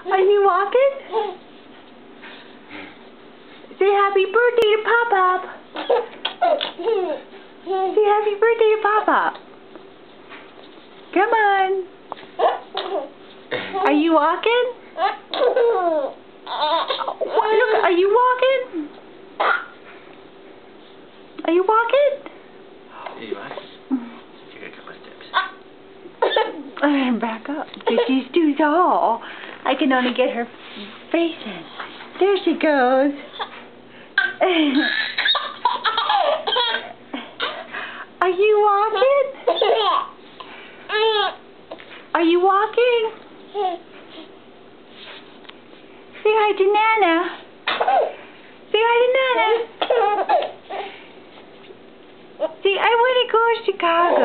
Are you walking? Say happy birthday to Pop-Pop. Say happy birthday to Pop-Pop. Come on. Are you walking? Look, are you walking? Are you walking? There you are. Take a couple of steps. Back up, because she's too tall. I can only get her face in. There she goes. Are you walking? Are you walking? Say hi to Nana. Say hi to Nana. See, I want to go to Chicago.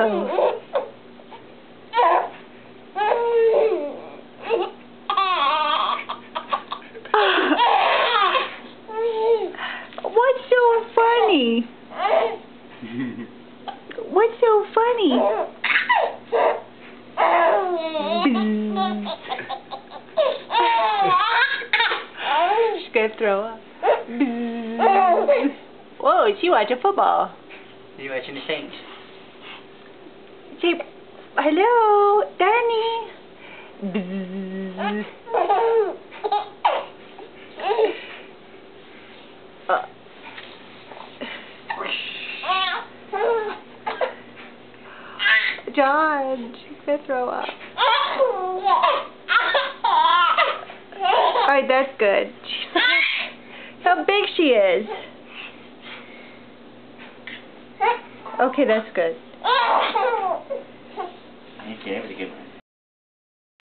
What's so funny? What's so funny? She's gonna throw up. Whoa, she watching football. Are you watching the Saints? Say, hello, Danny. John, she's gonna throw up. Alright, that's good. How big she is. Okay, that's good. Okay, that was a good one.